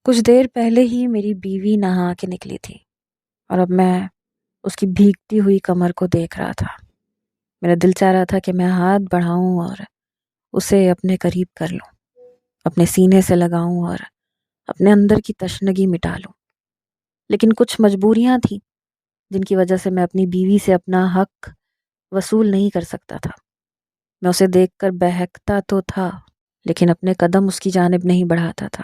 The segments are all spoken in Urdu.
کچھ دیر پہلے ہی میری بیوی نہا کے نکلی تھی اور اب میں اس کی بھیگتی ہوئی کمر کو دیکھ رہا تھا۔ میرا دل چاہ رہا تھا کہ میں ہاتھ بڑھاؤں اور اسے اپنے قریب کر لوں، اپنے سینے سے لگاؤں اور اپنے اندر کی تشنگی مٹا لوں، لیکن کچھ مجبوریاں تھیں جن کی وجہ سے میں اپنی بیوی سے اپنا حق وصول نہیں کر سکتا تھا۔ میں اسے دیکھ کر بہکتا تو تھا لیکن اپنے قدم اس کی جانب نہیں بڑھاتا تھا۔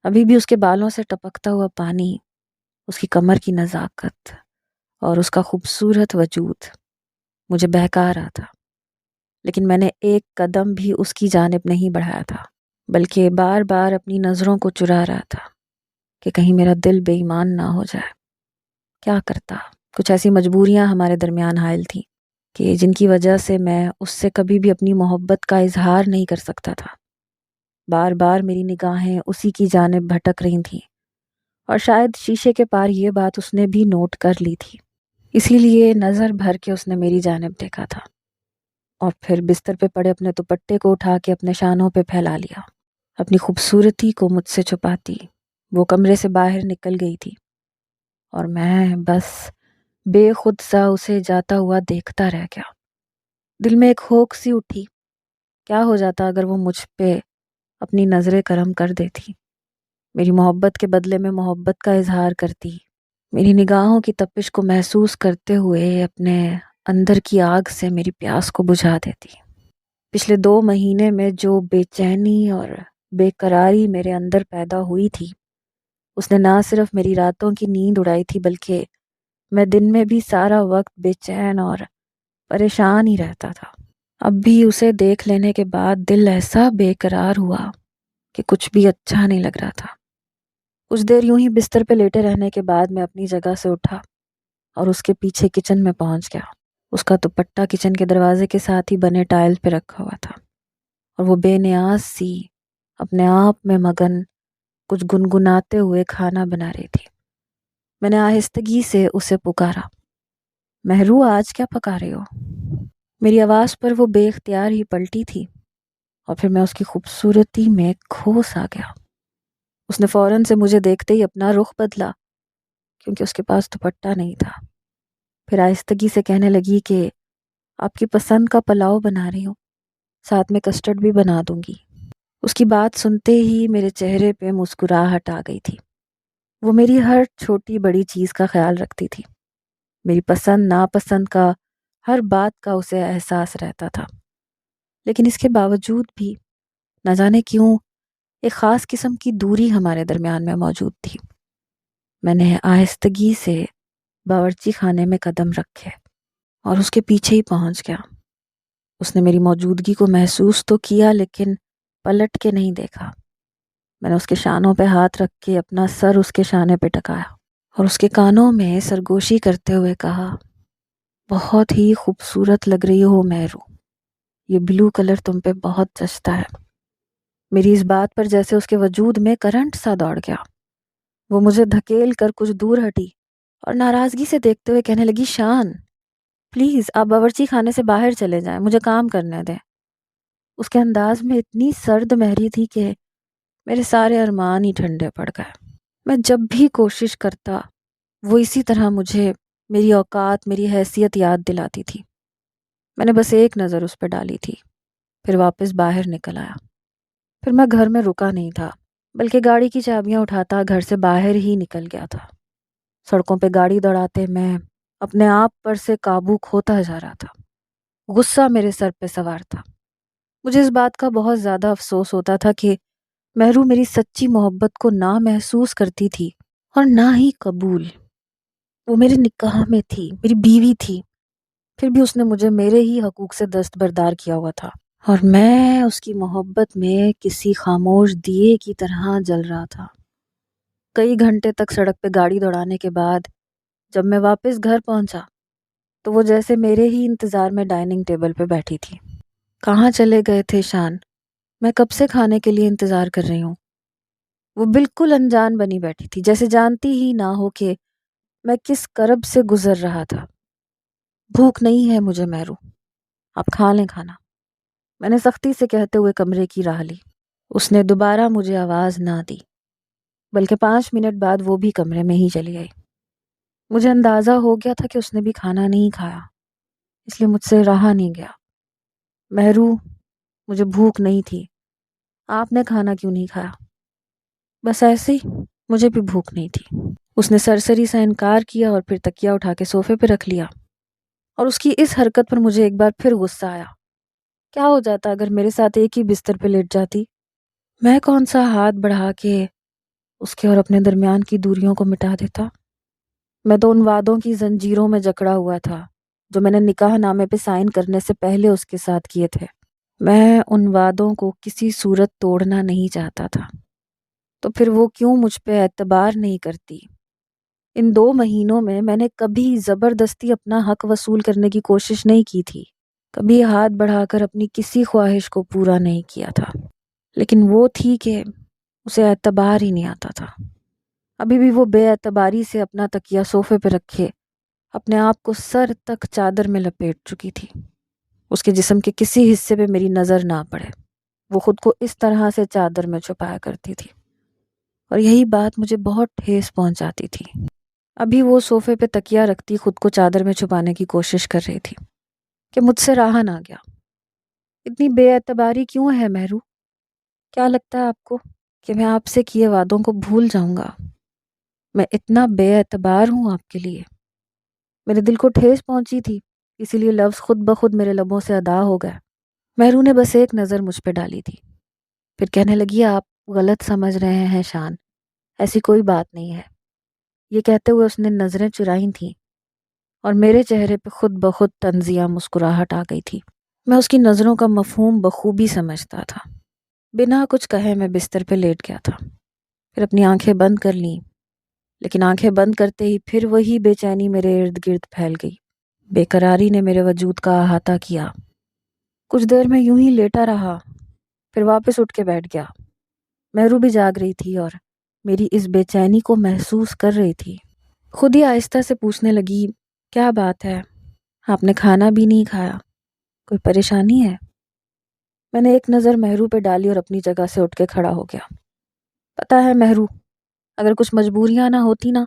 ابھی بھی اس کے بالوں سے ٹپکتا ہوا پانی، اس کی کمر کی نزاکت اور اس کا خوبصورت وجود مجھے بہکا رہا تھا، لیکن میں نے ایک قدم بھی اس کی جانب نہیں بڑھایا تھا، بلکہ بار بار اپنی نظروں کو چرا رہا تھا کہ کہیں میرا دل بے ایمان نہ ہو جائے۔ کیا کرتا؟ کچھ ایسی مجبوریاں ہمارے درمیان حائل تھیں کہ جن کی وجہ سے میں اس سے کبھی بھی اپنی محبت کا اظہار نہیں کر سکتا تھا۔ بار بار میری نگاہیں اسی کی جانب بھٹک رہی تھیں اور شاید شیشے کے پار یہ بات اس نے بھی نوٹ کر لی تھی، اسی لیے نظر بھر کے اس نے میری جانب دیکھا تھا اور پھر بستر پہ پڑے اپنے دوپٹے کو اٹھا کے اپنے شانوں پہ پھیلا لیا۔ اپنی خوبصورتی کو مجھ سے چھپاتی وہ کمرے سے باہر نکل گئی تھی اور میں بس بے خود سا اسے جاتا ہوا دیکھتا رہ گیا۔ دل میں ایک ہوک سی اٹھی، کیا ہو جاتا اگر وہ مجھ پہ اپنی نظریں کرم کر دیتی، میری محبت کے بدلے میں محبت کا اظہار کرتی، میری نگاہوں کی تپش کو محسوس کرتے ہوئے اپنے اندر کی آگ سے میری پیاس کو بجھا دیتی۔ پچھلے 2 مہینے میں جو بے چینی اور بے قراری میرے اندر پیدا ہوئی تھی، اس نے نہ صرف میری راتوں کی نیند اڑائی تھی بلکہ میں دن میں بھی سارا وقت بے چین اور پریشان ہی رہتا تھا۔ اب بھی اسے دیکھ لینے کے بعد دل ایسا بے قرار ہوا کہ کچھ بھی اچھا نہیں لگ رہا تھا۔ کچھ دیر یوں ہی بستر پہ لیٹے رہنے کے بعد میں اپنی جگہ سے اٹھا اور اس کے پیچھے کچن میں پہنچ گیا۔ اس کا دوپٹہ کچن کے دروازے کے ساتھ ہی بنے ٹائل پہ رکھا ہوا تھا اور وہ بے نیاز سی اپنے آپ میں مگن کچھ گنگناتے ہوئے کھانا بنا رہی تھی۔ میں نے آہستگی سے اسے پکارا، مہرو آج کیا پکا رہے ہو؟ میری آواز پر وہ بے اختیار ہی پلٹی تھی اور پھر میں اس کی خوبصورتی میں کھوس آ گیا۔ اس نے فوراً سے مجھے دیکھتے ہی اپنا رخ بدلا کیونکہ اس کے پاس دوپٹہ نہیں تھا۔ پھر آہستگی سے کہنے لگی کہ آپ کی پسند کا پلاؤ بنا رہی ہوں، ساتھ میں کسٹرڈ بھی بنا دوں گی۔ اس کی بات سنتے ہی میرے چہرے پہ مسکراہٹ آ گئی تھی۔ وہ میری ہر چھوٹی بڑی چیز کا خیال رکھتی تھی، میری پسند ناپسند کا ہر بات کا اسے احساس رہتا تھا، لیکن اس کے باوجود بھی نہ جانے کیوں ایک خاص قسم کی دوری ہمارے درمیان میں موجود تھی۔ میں نے آہستگی سے باورچی خانے میں قدم رکھے اور اس کے پیچھے ہی پہنچ گیا۔ اس نے میری موجودگی کو محسوس تو کیا لیکن پلٹ کے نہیں دیکھا۔ میں نے اس کے شانوں پہ ہاتھ رکھ کے اپنا سر اس کے شانے پہ ٹکایا اور اس کے کانوں میں سرگوشی کرتے ہوئے کہا، بہت ہی خوبصورت لگ رہی ہو مہرو، یہ بلو کلر تم پہ بہت جچتا ہے۔ میری اس بات پر جیسے اس کے وجود میں کرنٹ سا دوڑ گیا۔ وہ مجھے دھکیل کر کچھ دور ہٹی اور ناراضگی سے دیکھتے ہوئے کہنے لگی، شان پلیز آپ باورچی خانے سے باہر چلے جائیں، مجھے کام کرنے دیں۔ اس کے انداز میں اتنی سرد مہری تھی کہ میرے سارے ارمان ہی ٹھنڈے پڑ گئے۔ میں جب بھی کوشش کرتا وہ اسی طرح مجھے میری اوقات، میری حیثیت یاد دلاتی تھی۔ میں نے بس ایک نظر اس پہ ڈالی تھی، پھر واپس باہر نکل آیا۔ پھر میں گھر میں رکا نہیں تھا بلکہ گاڑی کی چابیاں اٹھاتا گھر سے باہر ہی نکل گیا تھا۔ سڑکوں پہ گاڑی دوڑاتے میں اپنے آپ پر سے قابو کھوتا جا رہا تھا۔ غصہ میرے سر پہ سوار تھا۔ مجھے اس بات کا بہت زیادہ افسوس ہوتا تھا کہ مہرو میری سچی محبت کو نہ محسوس کرتی تھی اور نہ ہی قبول۔ وہ میرے نکاح میں تھی، میری بیوی تھی، پھر بھی اس نے مجھے میرے ہی حقوق سے دستبردار کیا ہوا تھا اور میں اس کی محبت میں کسی خاموش دیے کی طرح جل رہا تھا۔ کئی گھنٹے تک سڑک پہ گاڑی دوڑانے کے بعد جب میں واپس گھر پہنچا تو وہ جیسے میرے ہی انتظار میں ڈائننگ ٹیبل پہ بیٹھی تھی۔ کہاں چلے گئے تھے شان؟ میں کب سے کھانے کے لیے انتظار کر رہی ہوں۔ وہ بالکل انجان بنی بیٹھی تھی، جیسے جانتی ہی نہ ہو کہ میں کس کرب سے گزر رہا تھا۔ بھوک نہیں ہے مجھے مہرو، آپ کھا لیں کھانا، میں نے سختی سے کہتے ہوئے کمرے کی راہ لی۔ اس نے دوبارہ مجھے آواز نہ دی۔ بلکہ 5 منٹ بعد وہ بھی کمرے میں ہی چلی گئی۔ مجھے اندازہ ہو گیا تھا کہ اس نے بھی کھانا نہیں کھایا، اس لیے مجھ سے رہا نہیں گیا۔ مہرو، مجھے بھوک نہیں تھی، آپ نے کھانا کیوں نہیں کھایا؟ بس ایسے ہی، مجھے بھی بھوک نہیں تھی۔ اس نے سرسری سا انکار کیا اور پھر تکیہ اٹھا کے صوفے پہ رکھ لیا، اور اس کی اس حرکت پر مجھے ایک بار پھر غصہ آیا۔ کیا ہو جاتا اگر میرے ساتھ ایک ہی بستر پہ لیٹ جاتی؟ میں کون سا ہاتھ بڑھا کے اس کے اور اپنے درمیان کی دوریوں کو مٹا دیتا؟ میں تو ان وعدوں کی زنجیروں میں جکڑا ہوا تھا جو میں نے نکاح نامے پہ سائن کرنے سے پہلے اس کے ساتھ کیے تھے۔ میں ان وعدوں کو کسی صورت توڑنا نہیں چاہتا تھا، تو پھر وہ کیوں مجھ پہ اعتبار نہیں کرتی؟ ان 2 مہینوں میں نے کبھی زبردستی اپنا حق وصول کرنے کی کوشش نہیں کی تھی، کبھی ہاتھ بڑھا کر اپنی کسی خواہش کو پورا نہیں کیا تھا، لیکن وہ تھی کہ اسے اعتبار ہی نہیں آتا تھا۔ ابھی بھی وہ بے اعتباری سے اپنا تکیہ صوفے پہ رکھے اپنے آپ کو سر تک چادر میں لپیٹ چکی تھی۔ اس کے جسم کے کسی حصے پہ میری نظر نہ پڑے، وہ خود کو اس طرح سے چادر میں چھپایا کرتی تھی، اور یہی بات مجھے بہت ٹھیس پہنچاتی تھی۔ ابھی وہ صوفے پہ تکیہ رکھتی خود کو چادر میں چھپانے کی کوشش کر رہی تھی کہ مجھ سے رہا نہ گیا۔ اتنی بے اعتباری کیوں ہے مہرو؟ کیا لگتا ہے آپ کو کہ میں آپ سے کیے وعدوں کو بھول جاؤں گا؟ میں اتنا بے اعتبار ہوں آپ کے لیے؟ میرے دل کو ٹھیس پہنچی تھی، اسی لیے لفظ خود بخود میرے لبوں سے ادا ہو گئے۔ مہرو نے بس ایک نظر مجھ پہ ڈالی تھی، پھر کہنے لگی آپ غلط سمجھ رہے ہیں شان، ایسی کوئی بات نہیں ہے۔ یہ کہتے ہوئے اس نے نظریں چرائی تھیں اور میرے چہرے پہ خود بخود طنزیہ مسکراہٹ آ گئی تھی۔ میں اس کی نظروں کا مفہوم بخوبی سمجھتا تھا۔ بنا کچھ کہے میں بستر پہ لیٹ گیا تھا، پھر اپنی آنکھیں بند کر لیں، لیکن آنکھیں بند کرتے ہی پھر وہی بے چینی میرے ارد گرد پھیل گئی۔ بے قراری نے میرے وجود کا احاطہ کیا۔ کچھ دیر میں یوں ہی لیٹا رہا، پھر واپس اٹھ کے بیٹھ گیا۔ مہرو بھی جاگ رہی تھی اور میری اس بے چینی کو محسوس کر رہی تھی۔ خود ہی آہستہ سے پوچھنے لگی، کیا بات ہے؟ آپ نے کھانا بھی نہیں کھایا، کوئی پریشانی ہے؟ میں نے ایک نظر مہرو پہ ڈالی اور اپنی جگہ سے اٹھ کے کھڑا ہو گیا۔ پتہ ہے مہرو، اگر کچھ مجبوریاں نہ ہوتی نا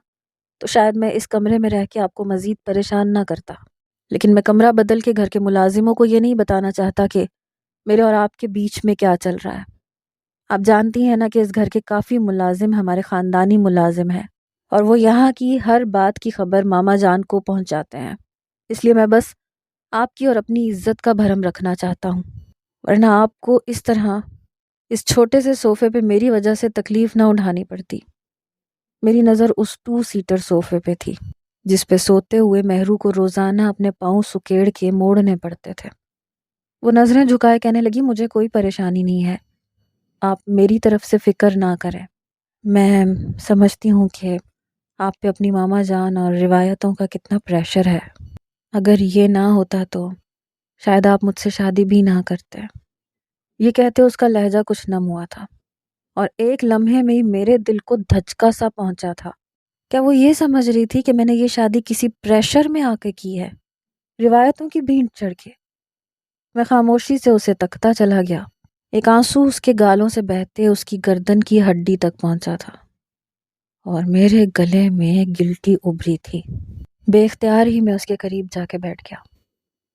تو شاید میں اس کمرے میں رہ کے آپ کو مزید پریشان نہ کرتا، لیکن میں کمرہ بدل کے گھر کے ملازموں کو یہ نہیں بتانا چاہتا کہ میرے اور آپ کے بیچ میں کیا چل رہا ہے۔ آپ جانتی ہیں نا کہ اس گھر کے کافی ملازم ہمارے خاندانی ملازم ہیں، اور وہ یہاں کی ہر بات کی خبر ماما جان کو پہنچاتے ہیں، اس لیے میں بس آپ کی اور اپنی عزت کا بھرم رکھنا چاہتا ہوں، ورنہ آپ کو اس طرح اس چھوٹے سے صوفے پہ میری وجہ سے تکلیف نہ اٹھانی پڑتی۔ میری نظر اس 2 سیٹر صوفے پہ تھی جس پہ سوتے ہوئے مہرو کو روزانہ اپنے پاؤں سکیڑ کے موڑنے پڑتے تھے۔ وہ نظریں جھکائے کہنے لگی، مجھے کوئی پریشانی نہیں ہے، آپ میری طرف سے فکر نہ کریں۔ میں سمجھتی ہوں کہ آپ پہ اپنی ماما جان اور روایتوں کا کتنا پریشر ہے۔ اگر یہ نہ ہوتا تو شاید آپ مجھ سے شادی بھی نہ کرتے۔ یہ کہتے اس کا لہجہ کچھ نم ہوا تھا، اور ایک لمحے میں ہی میرے دل کو دھچکا سا پہنچا تھا۔ کیا وہ یہ سمجھ رہی تھی کہ میں نے یہ شادی کسی پریشر میں آ کے کی ہے، روایتوں کی بھینٹ چڑھ کے؟ میں خاموشی سے اسے تکتا چلا گیا۔ ایک آنسو اس کے گالوں سے بہتے اس کی گردن کی ہڈی تک پہنچا تھا، اور میرے گلے میں گلٹی ابھری تھی۔ بے اختیار ہی میں اس کے قریب جا کے بیٹھ گیا۔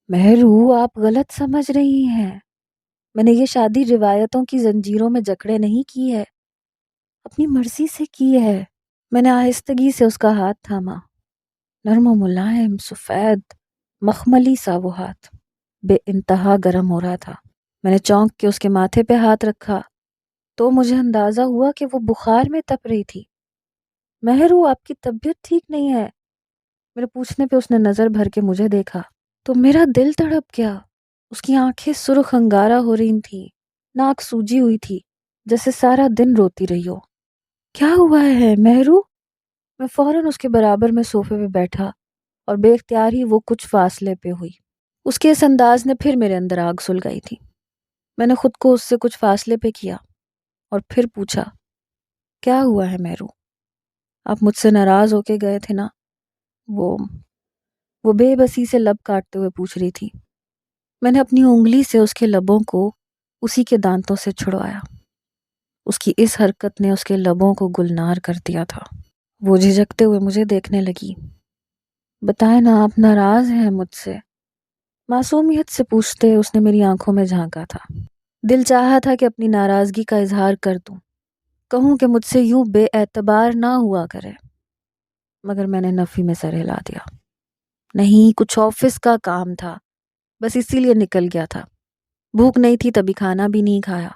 مہرو، آپ غلط سمجھ رہی ہیں، میں نے یہ شادی روایتوں کی زنجیروں میں جکڑے نہیں کی ہے، اپنی مرضی سے کی ہے۔ میں نے آہستگی سے اس کا ہاتھ تھاما، نرم و ملائم، سفید مخملی سا وہ ہاتھ بے انتہا گرم ہو رہا تھا۔ میں نے چونک کے اس کے ماتھے پہ ہاتھ رکھا تو مجھے اندازہ ہوا کہ وہ بخار میں تپ رہی تھی۔ مہرو، آپ کی طبیعت ٹھیک نہیں ہے؟ میرے پوچھنے پہ اس نے نظر بھر کے مجھے دیکھا تو میرا دل تڑپ گیا۔ اس کی آنکھیں سرخ انگارہ ہو رہی تھیں، ناک سوجی ہوئی تھی جیسے سارا دن روتی رہی ہو۔ کیا ہوا ہے مہرو؟ میں فوراً اس کے برابر میں صوفے پہ بیٹھا اور بے اختیار ہی وہ کچھ فاصلے پہ ہوئی۔ اس کے اس انداز نے پھر میرے اندر آگ سلگائی تھی۔ میں نے خود کو اس سے کچھ فاصلے پہ کیا اور پھر پوچھا، کیا ہوا ہے مہرو؟ آپ مجھ سے ناراض ہو کے گئے تھے نا؟ وہ بے بسی سے لب کاٹتے ہوئے پوچھ رہی تھی۔ میں نے اپنی انگلی سے اس کے لبوں کو اسی کے دانتوں سے چھڑوایا۔ اس کی اس حرکت نے اس کے لبوں کو گلنار کر دیا تھا۔ وہ جھجکتے ہوئے مجھے دیکھنے لگی۔ بتائیں نا، آپ ناراض ہیں مجھ سے؟ معصومیت سے پوچھتے اس نے میری آنکھوں میں جھانکا تھا۔ دل چاہا تھا کہ اپنی ناراضگی کا اظہار کر دوں، کہوں کہ مجھ سے یوں بے اعتبار نہ ہوا کرے، مگر میں نے نفی میں سر ہلا دیا۔ نہیں، کچھ آفس کا کام تھا، بس اسی لیے نکل گیا تھا۔ بھوک نہیں تھی تبھی کھانا بھی نہیں کھایا۔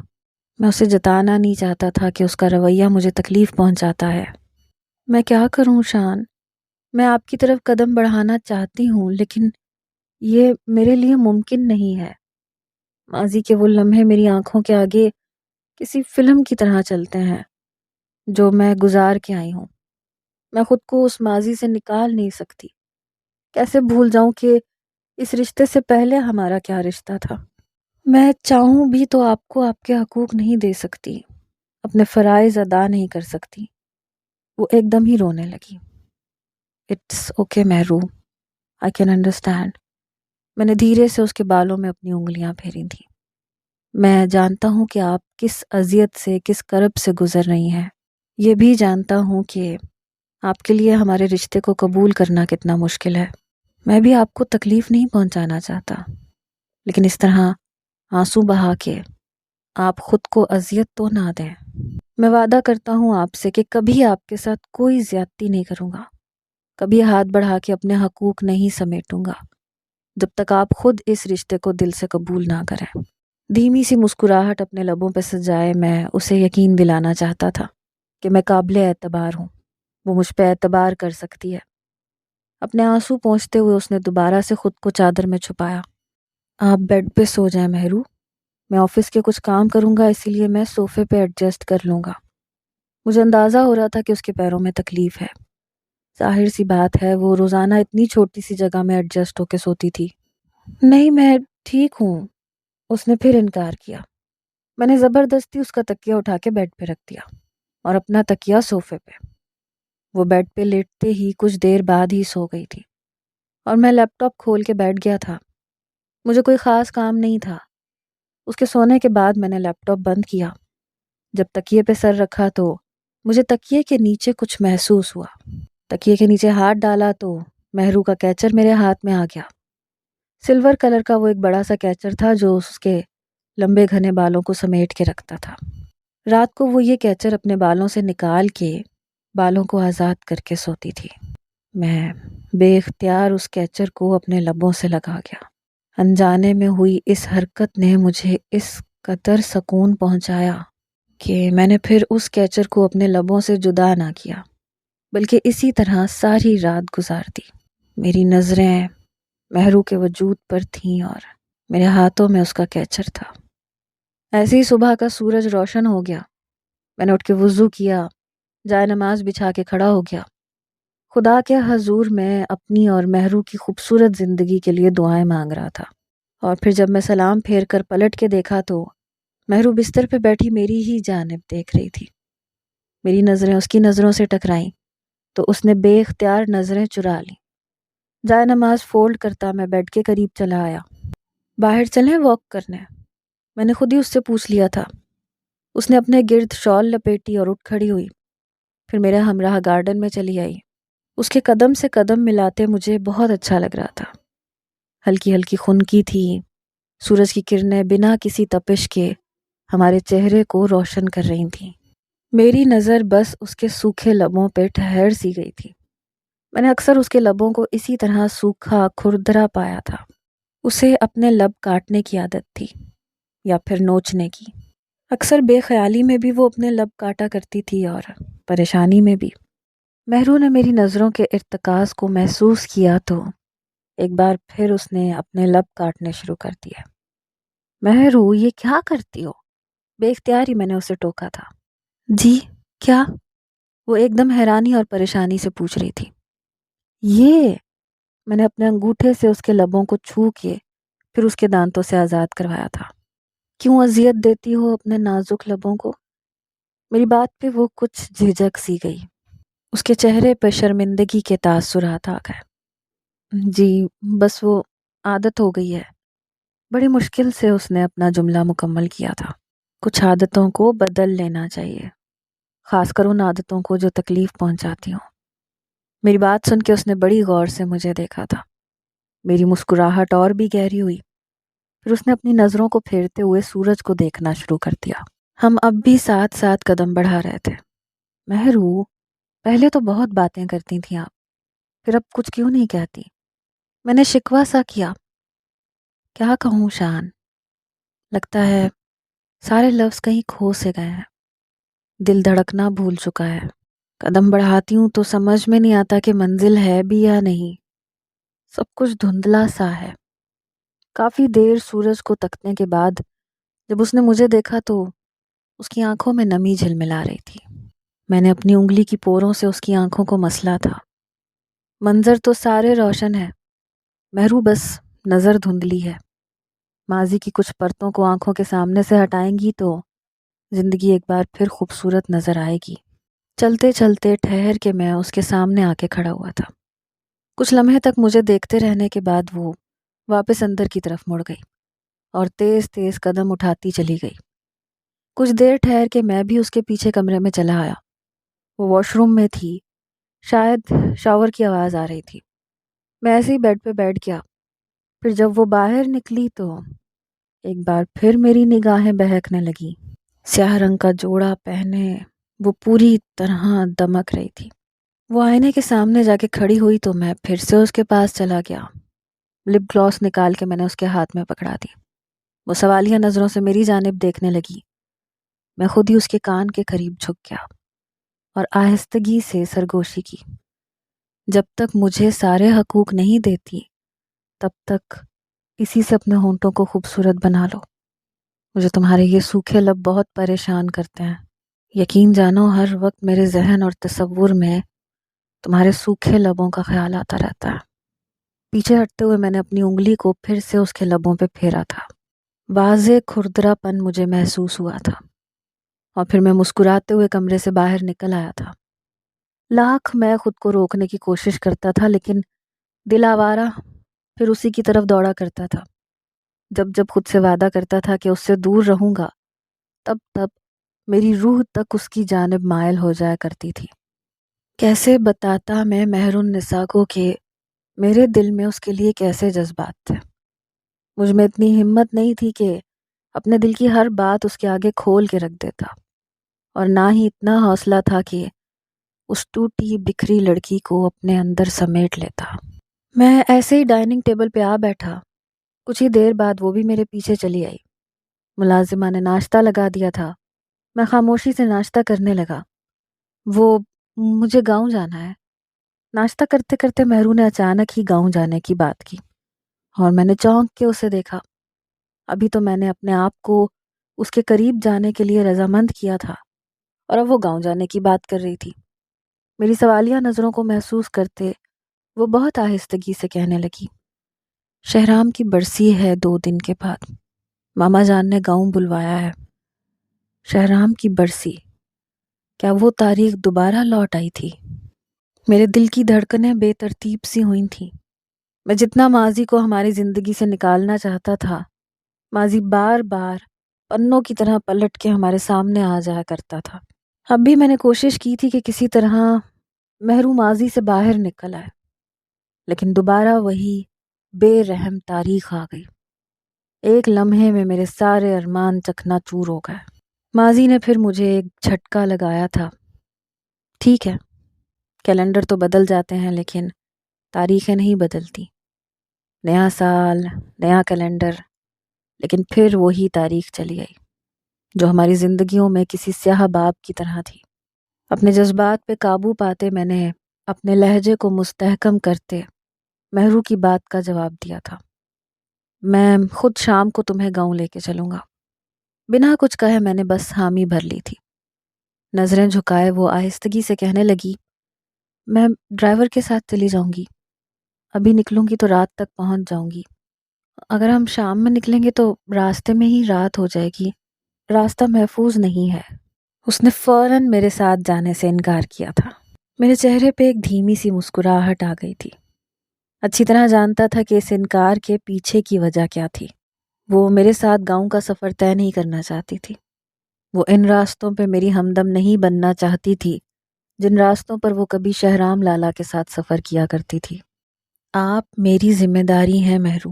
میں اسے جتانا نہیں چاہتا تھا کہ اس کا رویہ مجھے تکلیف پہنچاتا ہے۔ میں کیا کروں شان؟ میں آپ کی طرف قدم بڑھانا چاہتی ہوں، لیکن یہ میرے لیے ممکن نہیں ہے۔ ماضی کے وہ لمحے میری آنکھوں کے آگے کسی فلم کی طرح چلتے ہیں جو میں گزار کے آئی ہوں۔ میں خود کو اس ماضی سے نکال نہیں سکتی۔ کیسے بھول جاؤں کہ اس رشتے سے پہلے ہمارا کیا رشتہ تھا؟ میں چاہوں بھی تو آپ کو آپ کے حقوق نہیں دے سکتی، اپنے فرائض ادا نہیں کر سکتی۔ وہ ایک دم ہی رونے لگی۔ It's okay Mehru, I can understand. میں نے دھیرے سے اس کے بالوں میں اپنی انگلیاں پھیری تھیں۔ میں جانتا ہوں کہ آپ کس اذیت سے، کس کرب سے گزر رہی ہیں۔ یہ بھی جانتا ہوں کہ آپ کے لیے ہمارے رشتے کو قبول کرنا کتنا مشکل ہے۔ میں بھی آپ کو تکلیف نہیں پہنچانا چاہتا، لیکن اس طرح آنسو بہا کے آپ خود کو اذیت تو نہ دیں۔ میں وعدہ کرتا ہوں آپ سے کہ کبھی آپ کے ساتھ کوئی زیادتی نہیں کروں گا، کبھی ہاتھ بڑھا کے اپنے حقوق نہیں سمیٹوں گا، جب تک آپ خود اس رشتے کو دل سے قبول نہ کریں۔ دھیمی سی مسکراہٹ اپنے لبوں پہ سجائے میں اسے یقین دلانا چاہتا تھا کہ میں قابل اعتبار ہوں، وہ مجھ پہ اعتبار کر سکتی ہے۔ اپنے آنسو پونچھتے ہوئے اس نے دوبارہ سے خود کو چادر میں چھپایا۔ آپ بیڈ پہ سو جائیں مہرو، میں آفس کے کچھ کام کروں گا، اسی لیے میں صوفے پہ ایڈجسٹ کر لوں گا۔ مجھے اندازہ ہو رہا تھا کہ اس کے پیروں میں تکلیف ہے۔ ظاہر سی بات ہے، وہ روزانہ اتنی چھوٹی سی جگہ میں ایڈجسٹ ہو کے سوتی تھی۔ نہیں، میں ٹھیک ہوں، اس نے پھر انکار کیا۔ میں نے زبردستی اس کا تکیہ اٹھا کے بیڈ پہ رکھ دیا اور اپنا تکیہ صوفے پہ۔ وہ بیڈ پہ لیٹتے ہی کچھ دیر بعد ہی سو گئی تھی اور میں لیپ ٹاپ کھول کے بیٹھ گیا تھا۔ مجھے کوئی خاص کام نہیں تھا۔ اس کے سونے کے بعد میں نے لیپ ٹاپ بند کیا۔ جب تکیے پہ سر رکھا تو مجھے تکیے کے نیچے کچھ محسوس ہوا۔ تکیے کے نیچے ہاتھ ڈالا تو مہرو کا کیچر میرے ہاتھ میں آ گیا۔ سلور کلر کا وہ ایک بڑا سا کیچر تھا جو اس کے لمبے گھنے بالوں کو سمیٹ کے رکھتا تھا۔ رات کو وہ یہ کیچر اپنے بالوں سے نکال کے بالوں کو آزاد کر کے سوتی تھی۔ میں بے اختیار اس کیچر کو اپنے لبوں سے لگا گیا۔ انجانے میں ہوئی اس حرکت نے مجھے اس قدر سکون پہنچایا کہ میں نے پھر اس کیچر کو اپنے لبوں سے جدا نہ کیا، بلکہ اسی طرح ساری رات گزار دی۔ میری نظریں مہرو کے وجود پر تھیں اور میرے ہاتھوں میں اس کا کیچر تھا۔ ایسے ہی صبح کا سورج روشن ہو گیا۔ میں نے اٹھ کے وضو کیا، جائے نماز بچھا کے کھڑا ہو گیا۔ خدا کے حضور میں اپنی اور مہرو کی خوبصورت زندگی کے لیے دعائیں مانگ رہا تھا، اور پھر جب میں سلام پھیر کر پلٹ کے دیکھا تو مہرو بستر پہ بیٹھی میری ہی جانب دیکھ رہی تھی۔ میری نظریں اس کی نظروں سے ٹکرائیں تو اس نے بے اختیار نظریں چرا لیں۔ جائے نماز فولڈ کرتا میں بیڈ کے قریب چلا آیا۔ باہر چلیں واک کرنے؟ میں نے خود ہی اس سے پوچھ لیا تھا۔ اس نے اپنے گرد شال لپیٹی اور اٹھ کھڑی ہوئی، پھر میرے ہمراہ گارڈن میں چلی آئی۔ اس کے قدم سے قدم ملاتے مجھے بہت اچھا لگ رہا تھا۔ ہلکی ہلکی خنکی تھی، سورج کی کرنیں بنا کسی تپش کے ہمارے چہرے کو روشن کر رہی تھیں۔ میری نظر بس اس کے سوکھے لبوں پہ ٹھہر سی گئی تھی۔ میں نے اکثر اس کے لبوں کو اسی طرح سوکھا کھردرا پایا تھا۔ اسے اپنے لب کاٹنے کی عادت تھی یا پھر نوچنے کی۔ اکثر بے خیالی میں بھی وہ اپنے لب کاٹا کرتی تھی اور پریشانی میں بھی۔ مہرو نے میری نظروں کے ارتکاز کو محسوس کیا تو ایک بار پھر اس نے اپنے لب کاٹنے شروع کر دیے۔ مہرو، یہ کیا کرتی ہو؟ بے اختیار ہی میں نے اسے ٹوکا تھا۔ جی کیا؟ وہ ایک دم حیرانی اور پریشانی سے پوچھ رہی تھی۔ یہ میں نے اپنے انگوٹھے سے اس کے لبوں کو چھو کے پھر اس کے دانتوں سے آزاد کروایا تھا۔ کیوں اذیت دیتی ہو اپنے نازک لبوں کو؟ میری بات پہ وہ کچھ جھجک سی گئی۔ اس کے چہرے پہ شرمندگی کے تاثرات آ گئے۔ جی بس وہ عادت ہو گئی ہے۔ بڑی مشکل سے اس نے اپنا جملہ مکمل کیا تھا۔ کچھ عادتوں کو بدل لینا چاہیے، خاص کر ان عادتوں کو جو تکلیف پہنچاتی ہوں۔ میری بات سن کے اس نے بڑی غور سے مجھے دیکھا تھا۔ میری مسکراہٹ اور بھی گہری ہوئی۔ پھر اس نے اپنی نظروں کو پھیرتے ہوئے سورج کو دیکھنا شروع کر دیا۔ ہم اب بھی ساتھ ساتھ قدم بڑھا رہے تھے۔ مہرو، پہلے تو بہت باتیں کرتی تھیں آپ، پھر اب کچھ کیوں نہیں کہتی؟ میں نے شکوہ سا کیا۔ کیا کہوں شان، لگتا ہے سارے لفظ کہیں کھو سے گئے ہیں۔ دل دھڑکنا بھول چکا ہے۔ قدم بڑھاتی ہوں تو سمجھ میں نہیں آتا کہ منزل ہے بھی یا نہیں۔ سب کچھ دھندلا سا ہے۔ کافی دیر سورج کو تکنے کے بعد جب اس نے مجھے دیکھا تو اس کی آنکھوں میں نمی جھلملا رہی تھی۔ میں نے اپنی انگلی کی پوروں سے اس کی آنکھوں کو مسلا تھا۔ منظر تو سارے روشن ہے، مہرو بس نظر دھندلی ہے۔ ماضی کی کچھ پرتوں کو آنکھوں کے سامنے سے ہٹائیں گی تو زندگی ایک بار پھر خوبصورت نظر آئے گی۔ چلتے چلتے ٹھہر کے میں اس کے سامنے آ کے کھڑا ہوا تھا۔ کچھ لمحے تک مجھے دیکھتے رہنے کے بعد وہ واپس اندر کی طرف مڑ گئی اور تیز تیز قدم اٹھاتی چلی گئی۔ کچھ دیر ٹھہر کے میں بھی اس کے پیچھے کمرے میں چلا آیا۔ وہ واش روم میں تھی، شاید شاور کی آواز آ رہی تھی۔ میں ایسے ہی بیڈ پہ بیٹھ گیا۔ پھر جب وہ باہر نکلی تو ایک بار پھر میری نگاہیں بہکنے لگی۔ سیاہ رنگ کا جوڑا پہنے وہ پوری طرح دمک رہی تھی۔ وہ آئینے کے سامنے جا کے کھڑی ہوئی تو میں پھر سے اس کے پاس چلا گیا۔ لپ گلاس نکال کے میں نے اس کے ہاتھ میں پکڑا دی۔ وہ سوالیہ نظروں سے میری جانب دیکھنے لگی۔ میں خود ہی اس کے کان کے قریب جھک گیا اور آہستگی سے سرگوشی کی۔ جب تک مجھے سارے حقوق نہیں دیتی تب تک اسی سے اپنے ہونٹوں کو خوبصورت بنا لو۔ مجھے تمہارے یہ سوکھے لب بہت پریشان کرتے ہیں۔ یقین جانو ہر وقت میرے ذہن اور تصور میں تمہارے سوکھے لبوں کا خیال آتا رہتا ہے۔ پیچھے ہٹتے ہوئے میں نے اپنی انگلی کو پھر سے اس کے لبوں پہ پھیرا تھا۔ واضح کھردرا پن مجھے محسوس ہوا تھا اور پھر میں مسکراتے ہوئے کمرے سے باہر نکل آیا تھا۔ لاکھ میں خود کو روکنے کی کوشش کرتا تھا لیکن دل آوارہ پھر اسی کی طرف دوڑا کرتا تھا۔ جب جب خود سے وعدہ کرتا تھا کہ اس سے دور رہوں گا تب تب میری روح تک اس کی جانب مائل ہو جایا کرتی تھی۔ کیسے بتاتا میں مہر النساء کو کہ میرے دل میں اس کے لیے کیسے جذبات تھے۔ مجھ میں اتنی ہمت نہیں تھی کہ اپنے دل کی ہر بات اس کے آگے کھول کے رکھ دیتا، اور نہ ہی اتنا حوصلہ تھا کہ اس ٹوٹی بکھری لڑکی کو اپنے اندر سمیٹ لیتا۔ میں ایسے ہی ڈائننگ ٹیبل پہ آ بیٹھا۔ کچھ ہی دیر بعد وہ بھی میرے پیچھے چلی آئی۔ ملازمہ نے ناشتہ لگا دیا تھا۔ میں خاموشی سے ناشتہ کرنے لگا۔ مجھے گاؤں جانا ہے۔ ناشتہ کرتے کرتے مہرو نے اچانک ہی گاؤں جانے کی بات کی اور میں نے چونک کے اسے دیکھا۔ ابھی تو میں نے اپنے آپ کو اس کے قریب جانے کے لیے رضامند کیا تھا اور اب وہ گاؤں جانے کی بات کر رہی تھی۔ میری سوالیہ نظروں کو محسوس کرتے وہ بہت آہستگی سے کہنے لگی، شہرام کی برسی ہے 2 دن کے بعد، ماما جان نے گاؤں بلوایا ہے۔ شہرام کی برسی، کیا وہ تاریخ دوبارہ لوٹ آئی تھی؟ میرے دل کی دھڑکنیں بے ترتیب سی ہوئی تھیں۔ میں جتنا ماضی کو ہماری زندگی سے نکالنا چاہتا تھا، ماضی بار بار پنوں کی طرح پلٹ کے ہمارے سامنے آ جایا کرتا تھا۔ اب بھی میں نے کوشش کی تھی کہ کسی طرح مہرو ماضی سے باہر نکل آئے، لیکن دوبارہ وہی بے رحم تاریخ آ گئی۔ ایک لمحے میں میرے سارے ارمان چکنا چور ہو گئے۔ ماضی نے پھر مجھے ایک جھٹکا لگایا تھا۔ ٹھیک ہے، کیلنڈر تو بدل جاتے ہیں لیکن تاریخیں نہیں بدلتی۔ نیا سال، نیا کیلنڈر، لیکن پھر وہی تاریخ چلی آئی جو ہماری زندگیوں میں کسی سیاہ باب کی طرح تھی۔ اپنے جذبات پہ قابو پاتے میں نے اپنے لہجے کو مستحکم کرتے مہرو کی بات کا جواب دیا تھا، میں خود شام کو تمہیں گاؤں لے کے چلوں گا۔ بنا کچھ کہے میں نے بس حامی بھر لی تھی۔ نظریں جھکائے وہ آہستگی سے کہنے لگی، میں ڈرائیور کے ساتھ چلی جاؤں گی، ابھی نکلوں گی تو رات تک پہنچ جاؤں گی۔ اگر ہم شام میں نکلیں گے تو راستے میں ہی رات ہو جائے گی، راستہ محفوظ نہیں ہے۔ اس نے فوراً میرے ساتھ جانے سے انکار کیا تھا۔ میرے چہرے پہ ایک دھیمی سی مسکراہٹ آ گئی تھی۔ اچھی طرح جانتا تھا کہ اس انکار کے پیچھے کی وجہ کیا تھی۔ وہ میرے ساتھ گاؤں کا سفر طے نہیں کرنا چاہتی تھی۔ وہ ان راستوں پہ میری ہمدم نہیں بننا چاہتی تھی جن راستوں پر وہ کبھی شہرام لالا کے ساتھ سفر کیا کرتی تھی۔ آپ میری ذمہ داری ہیں مہرو،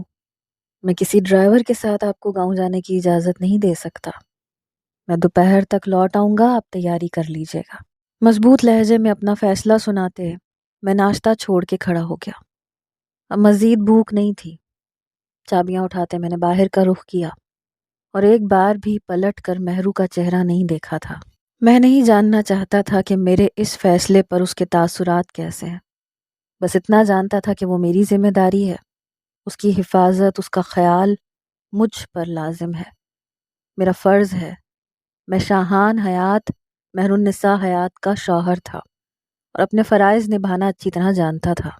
میں کسی ڈرائیور کے ساتھ آپ کو گاؤں جانے کی اجازت نہیں دے سکتا۔ میں دوپہر تک لوٹ آؤں گا، آپ تیاری کر لیجیے گا۔ مضبوط لہجے میں اپنا فیصلہ سناتے میں ناشتہ چھوڑ کے کھڑا ہو گیا۔ اب مزید بھوک نہیں تھی۔ چابیاں اٹھاتے میں نے باہر کا رخ کیا اور ایک بار بھی پلٹ کر مہرو کا چہرہ نہیں دیکھا تھا۔ میں نہیں جاننا چاہتا تھا کہ میرے اس فیصلے پر اس کے تاثرات کیسے ہیں، بس اتنا جانتا تھا کہ وہ میری ذمہ داری ہے، اس کی حفاظت، اس کا خیال مجھ پر لازم ہے، میرا فرض ہے۔ میں شاہان حیات، مہر النساء حیات کا شوہر تھا اور اپنے فرائض نبھانا اچھی طرح جانتا تھا۔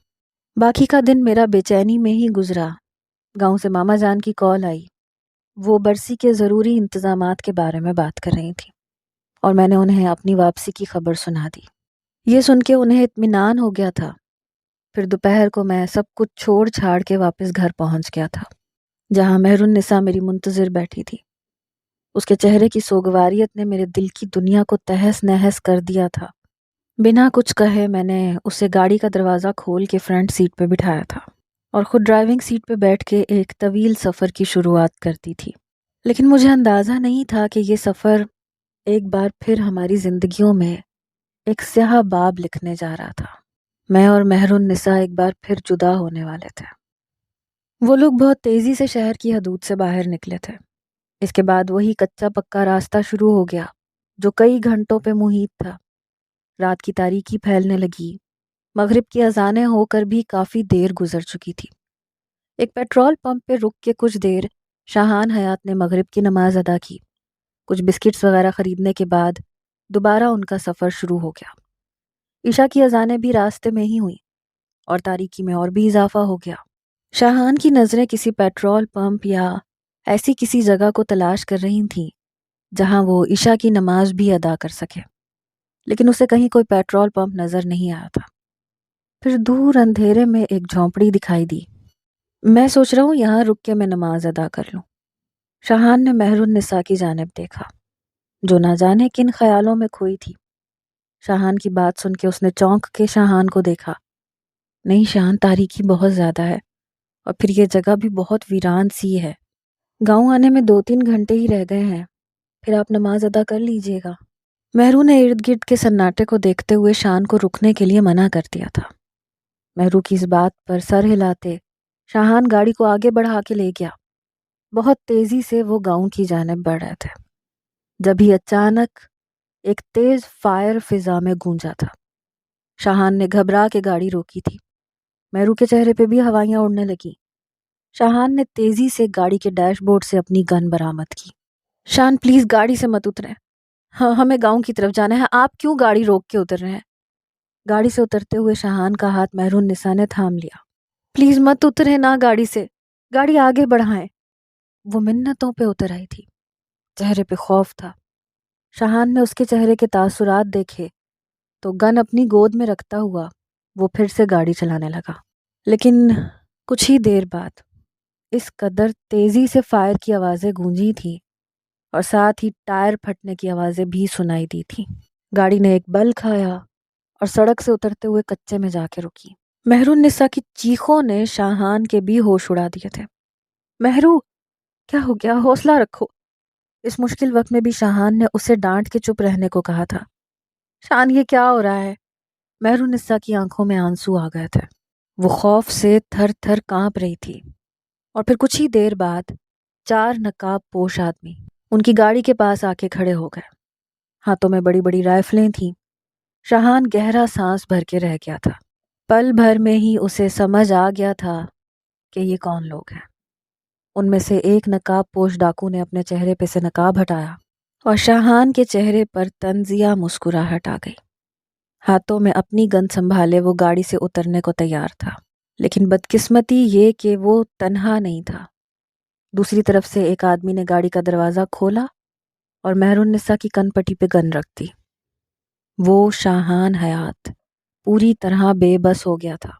باقی کا دن میرا بے چینی میں ہی گزرا۔ گاؤں سے ماما جان کی کال آئی، وہ برسی کے ضروری انتظامات کے بارے میں بات کر رہی تھی اور میں نے انہیں اپنی واپسی کی خبر سنا دی۔ یہ سن کے انہیں اطمینان ہو گیا تھا۔ پھر دوپہر کو میں سب کچھ چھوڑ چھاڑ کے واپس گھر پہنچ گیا تھا، جہاں مہر النساء میری منتظر بیٹھی تھی۔ اس کے چہرے کی سوگواریت نے میرے دل کی دنیا کو تہس نہس کر دیا تھا۔ بنا کچھ کہے میں نے اسے گاڑی کا دروازہ کھول کے فرنٹ سیٹ پہ بٹھایا تھا اور خود ڈرائیونگ سیٹ پہ بیٹھ کے ایک طویل سفر کی شروعات کرتی تھی۔ لیکن مجھے اندازہ نہیں تھا کہ یہ سفر ایک بار پھر ہماری زندگیوں میں ایک سیاہ باب لکھنے جا رہا تھا۔ میں اور مہر النساء ایک بار پھر جدا ہونے والے تھے۔ وہ لوگ بہت تیزی سے شہر کی حدود سے باہر نکلے تھے۔ اس کے بعد وہی کچا پکا راستہ شروع ہو گیا جو کئی گھنٹوں پہ محیط تھا۔ رات کی تاریکی پھیلنے لگی، مغرب کی اذانیں ہو کر بھی کافی دیر گزر چکی تھی۔ ایک پیٹرول پمپ پہ رک کے کچھ دیر شاہان حیات نے مغرب کی نماز ادا کی۔ کچھ بسکٹس وغیرہ خریدنے کے بعد دوبارہ ان کا سفر شروع ہو گیا۔ عشاء کی اذانیں بھی راستے میں ہی ہوئیں اور تاریکی میں اور بھی اضافہ ہو گیا۔ شاہان کی نظریں کسی پیٹرول پمپ یا ایسی کسی جگہ کو تلاش کر رہی تھیں جہاں وہ عشاء کی نماز بھی ادا کر سکے، لیکن اسے کہیں کوئی پیٹرول پمپ نظر نہیں آیا تھا۔ پھر دور اندھیرے میں ایک جھونپڑی دکھائی دی۔ میں سوچ رہا ہوں یہاں رک کے میں نماز ادا کر لوں۔ شاہان نے مہر النساء کی جانب دیکھا جو نہ جانے کن خیالوں میں کھوئی تھی۔ شاہان کی بات سن کے اس نے چونک کے شاہان کو دیکھا۔ نہیں شاہان، تاریکی بہت زیادہ ہے اور پھر یہ جگہ بھی بہت ویران سی ہے۔ گاؤں آنے میں 2-3 گھنٹے ہی رہ گئے ہیں، پھر آپ نماز ادا کر لیجئے گا۔ مہرو نے ارد گرد کے سناٹے کو دیکھتے ہوئے شان کو رکنے کے لیے منع کر دیا تھا۔ مہرو کی اس بات پر سر ہلاتے شاہان گاڑی کو آگے بڑھا کے لے گیا۔ بہت تیزی سے وہ گاؤں کی جانب بڑھ رہے تھے جب ہی اچانک ایک تیز فائر فضا میں گونجا تھا۔ شاہان نے گھبرا کے گاڑی روکی تھی۔ مہرو کے چہرے پہ بھی ہوائیاں اڑنے لگیں۔ شاہان نے تیزی سے گاڑی کے ڈیش بورڈ سے اپنی گن برآمد کی۔ شان پلیز گاڑی سے مت اتریں، ہمیں گاؤں کی طرف جانا ہے، آپ کیوں گاڑی روک کے اتر رہے ہیں؟ گاڑی سے اترتے ہوئے شاہان کا ہاتھ مہر النساء نے تھام لیا۔ پلیز مت اتریں نا گاڑی سے، گاڑی آگے بڑھائیں۔ وہ منتوں پہ اتر آئی تھی، چہرے پہ خوف تھا۔ شاہان نے اس کے چہرے کے تاثرات دیکھے تو گن اپنی گود میں رکھتا ہوا وہ پھر سے گاڑی چلانے لگا۔ لیکن کچھ ہی دیر بعد اس قدر تیزی سے فائر کی آوازیں گونجی تھیں اور ساتھ ہی ٹائر پھٹنے کی آوازیں بھی سنائی دی تھیں۔ گاڑی نے ایک بل کھایا اور سڑک سے اترتے ہوئے کچے میں جا کے رکی۔ مہر النساء کی چیخوں نے شاہان کے بھی ہوش اڑا دیے تھے۔ مہرو، کیا ہو گیا؟ حوصلہ رکھو۔ اس مشکل وقت میں بھی شاہان نے اسے ڈانٹ کے چپ رہنے کو کہا تھا۔ شان، یہ کیا ہو رہا ہے؟ مہر النساء کی آنکھوں میں آنسو آ گئے تھے۔ وہ خوف سے تھر تھر کانپ رہی تھی۔ اور پھر کچھ ہی دیر بعد 4 نقاب پوش آدمی ان کی گاڑی کے پاس آ کے کھڑے ہو گئے۔ ہاتھوں میں بڑی بڑی رائفلیں تھیں۔ شاہان گہرا سانس بھر کے رہ گیا تھا۔ پل بھر میں ہی اسے سمجھ آ گیا تھا کہ یہ کون لوگ ہیں۔ ان میں سے ایک نقاب پوش ڈاکو نے اپنے چہرے پہ سے نقاب ہٹایا اور شاہان کے چہرے پر طنزیہ مسکراہٹ آ گئی۔ ہاتھوں میں اپنی گن سنبھالے وہ گاڑی سے اترنے کو تیار تھا، لیکن بدقسمتی یہ کہ وہ تنہا نہیں تھا۔ دوسری طرف سے ایک آدمی نے گاڑی کا دروازہ کھولا اور مہر النساء کی کن پٹی پہ گن رکھ دی۔ وہ شاہان حیات پوری طرح بے بس ہو گیا تھا۔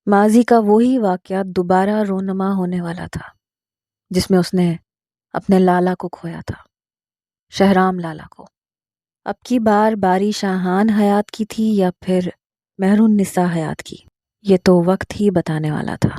ماضی کا وہی واقعہ دوبارہ رونما ہونے والا تھا جس میں اس نے اپنے لالا کو کھویا تھا۔ شہرام لالا کو۔ اب کی بار باری شاہان حیات کی تھی یا پھر محرون نسا حیات کی، یہ تو وقت ہی بتانے والا تھا۔